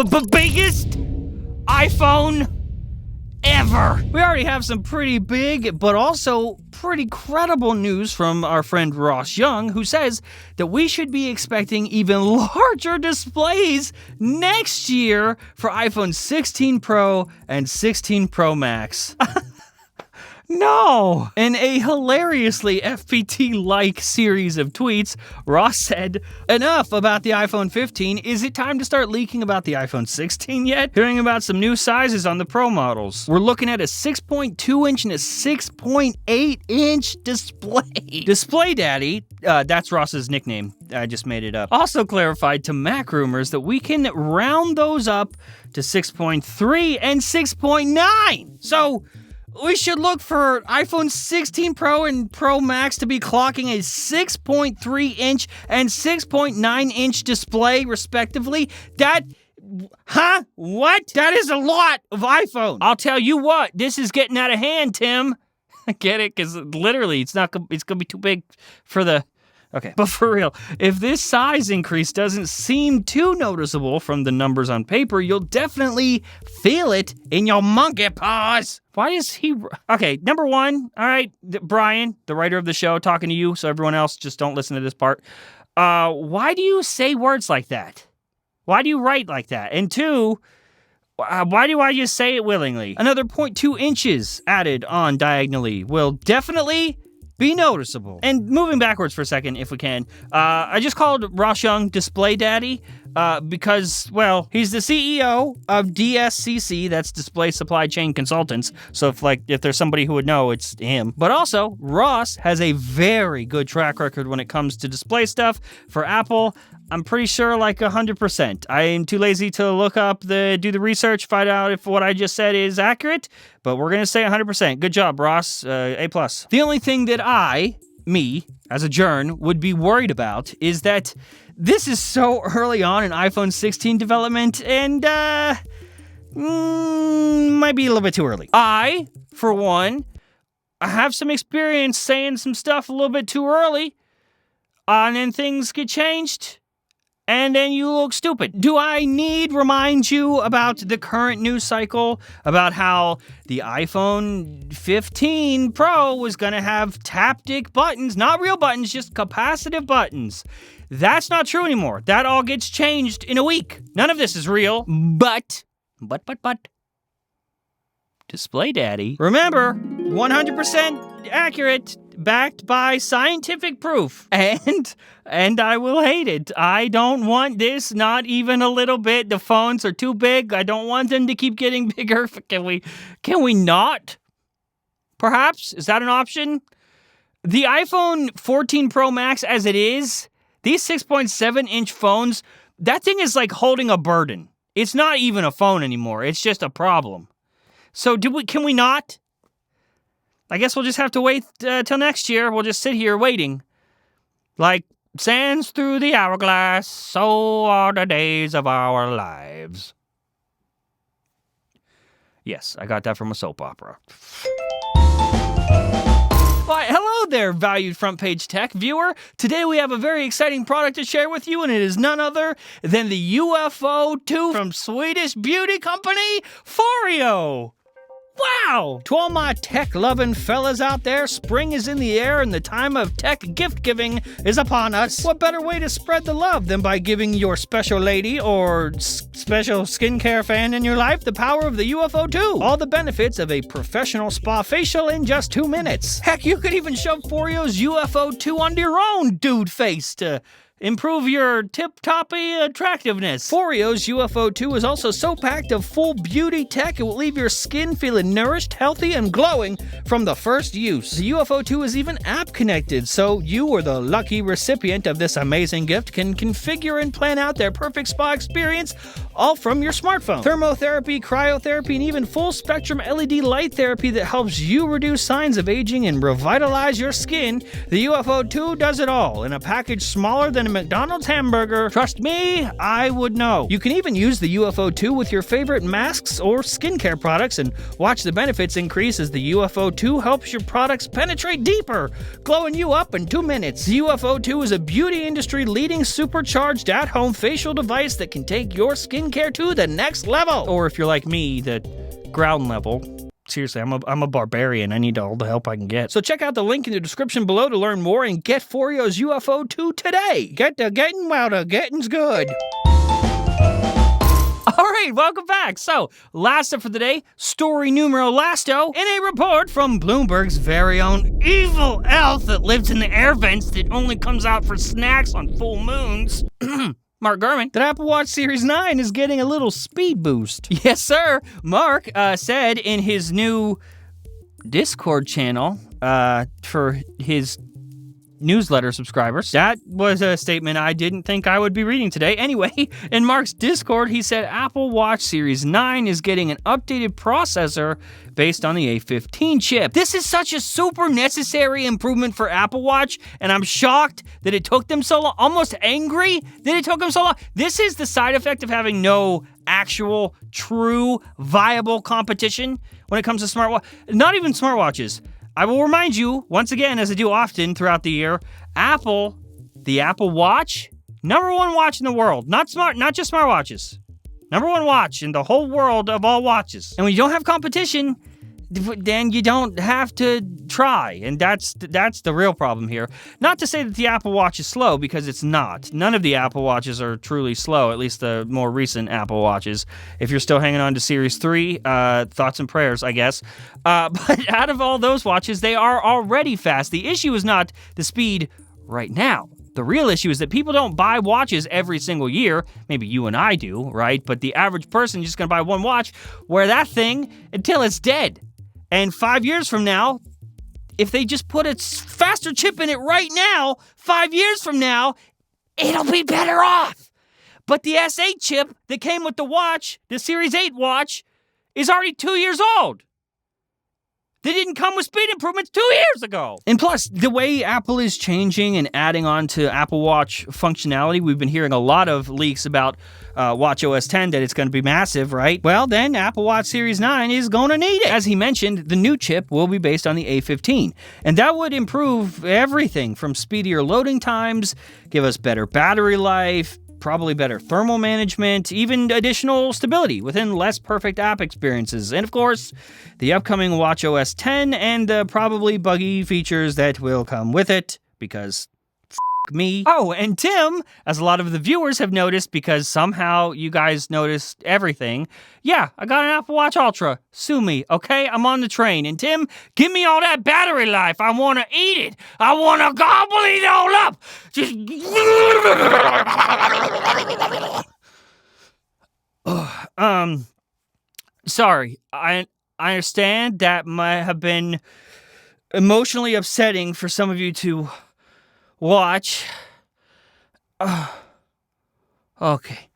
biggest iPhone ever. We already have some pretty big, but also pretty credible news from our friend Ross Young, who says that we should be expecting even larger displays next year for iPhone 16 Pro and 16 Pro Max. No! In a hilariously FPT-like series of tweets, Ross said, "Enough about the iPhone 15. Is it time to start leaking about the iPhone 16 yet? Hearing about some new sizes on the Pro models. We're looking at a 6.2-inch and a 6.8-inch display." Display Daddy, that's Ross's nickname. I just made it up. Also clarified to Mac rumors that we can round those up to 6.3 and 6.9. So we should look for iPhone 16 Pro and Pro Max to be clocking a 6.3-inch and 6.9-inch display, respectively. What? That is a lot of iPhone. I'll tell you what, this is getting out of hand, Tim. I get it, because literally, it's going to be too big for the... Okay, but for real, if this size increase doesn't seem too noticeable from the numbers on paper, you'll definitely feel it in your monkey paws. Why is he... Okay, number one, all right, Brian, the writer of the show, talking to you, so everyone else just don't listen to this part. Why do you say words like that? Why do you write like that? And two, why do I just say it willingly? Another 0.2 inches added on diagonally will definitely be noticeable. And moving backwards for a second, if we can, I just called Ross Young Display Daddy because, well, he's the CEO of DSCC, that's Display Supply Chain Consultants, so if there's somebody who would know, it's him. But also, Ross has a very good track record when it comes to display stuff for Apple. I'm pretty sure 100%. I am too lazy to look up do the research, find out if what I just said is accurate, but we're going to say 100%. Good job, Ross. A+. The only thing that me, as a journ, would be worried about is that this is so early on in iPhone 16 development and, might be a little bit too early. I, for one, have some experience saying some stuff a little bit too early, and then things get changed, and then you look stupid. Do I need remind you about the current news cycle, about how the iPhone 15 Pro was going to have taptic buttons, not real buttons, just capacitive buttons? That's not true anymore. That all gets changed in a week. None of this is real, but, Display Daddy, remember, 100% accurate, backed by scientific proof, and I will hate it. I don't want this, not even a little bit. The phones are too big. I don't want them to keep getting bigger. Can we not? Perhaps? Is that an option? The iPhone 14 Pro Max as it is, these 6.7-inch phones, that thing is like holding a burden. It's not even a phone anymore. It's just a problem. So can we not? I guess we'll just have to wait till next year. We'll just sit here waiting. Like sands through the hourglass, so are the days of our lives. Yes, I got that from a soap opera. Why, hello there, valued Front Page Tech viewer. Today we have a very exciting product to share with you, and it is none other than the UFO 2 from Swedish beauty company Foreo. Wow! To all my tech-loving fellas out there, spring is in the air and the time of tech gift-giving is upon us. What better way to spread the love than by giving your special lady or special skincare fan in your life the power of the UFO 2? All the benefits of a professional spa facial in just 2 minutes. Heck, you could even shove Foreo's UFO 2 onto your own dude face to improve your tip-toppy attractiveness. Foreo's UFO 2 is also so packed of full beauty tech it will leave your skin feeling nourished, healthy, and glowing from the first use. The UFO 2 is even app-connected, so you or the lucky recipient of this amazing gift can configure and plan out their perfect spa experience all from your smartphone. Thermotherapy, cryotherapy, and even full-spectrum LED light therapy that helps you reduce signs of aging and revitalize your skin. The UFO 2 does it all in a package smaller than than a McDonald's hamburger. Trust me, I would know. You can even use the UFO 2 with your favorite masks or skincare products and watch the benefits increase as the UFO 2 helps your products penetrate deeper, glowing you up in 2 minutes. The UFO 2 is a beauty industry leading supercharged at-home facial device that can take your skincare to the next level. Or if you're like me, the ground level. Seriously, I'm a barbarian. I need all the help I can get. So check out the link in the description below to learn more and get Forio's UFO 2 today. Get to getting while the getting's good. All right, welcome back. So, last up for the day, story numero lasto, in a report from Bloomberg's very own evil elf that lives in the air vents that only comes out for snacks on full moons. Mark Gurman, that Apple Watch Series 9 is getting a little speed boost. Yes, sir. Mark said in his new Discord channel for his newsletter subscribers. That was a statement I didn't think I would be reading today. Anyway, in Mark's Discord, he said Apple Watch Series 9 is getting an updated processor based on the A15 chip. This is such a super necessary improvement for Apple Watch, and I'm shocked that it took them so long, almost angry that it took them so long. This is the side effect of having no actual, true, viable competition when it comes to smartwatch. Not even smartwatches. I will remind you, once again, as I do often throughout the year, Apple, the Apple Watch, #1 watch in the world. Not just smartwatches. #1 watch in the whole world of all watches. And when you don't have competition, then you don't have to try. And that's the real problem here. Not to say that the Apple Watch is slow, because it's not. None of the Apple Watches are truly slow, at least the more recent Apple Watches. If you're still hanging on to Series 3, thoughts and prayers, I guess. But out of all those watches, they are already fast. The issue is not the speed right now. The real issue is that people don't buy watches every single year.Maybe you and I do, right? But the average person is just going to buy one watch, wear that thing until it's dead. And 5 years from now, if they just put a faster chip in it right now, 5 years from now, it'll be better off. But the S8 chip that came with the watch, the Series 8 watch, is already 2 years old. They didn't come with speed improvements 2 years ago. And plus, the way Apple is changing and adding on to Apple Watch functionality, we've been hearing a lot of leaks about watchOS 10, that it's going to be massive, right? Well, then Apple Watch Series 9 is going to need it. As he mentioned, the new chip will be based on the A15. And that would improve everything from speedier loading times, give us better battery life, probably better thermal management, even additional stability within less perfect app experiences. And of course, the upcoming watchOS 10 and the probably buggy features that will come with it, because me. Oh, and Tim, as a lot of the viewers have noticed, because somehow you guys noticed everything, yeah, I got an Apple Watch Ultra. Sue me, okay? I'm on the train. And Tim, give me all that battery life. I want to eat it. I want to gobble it all up. Just... sorry. I understand that might have been emotionally upsetting for some of you to watch. Okay.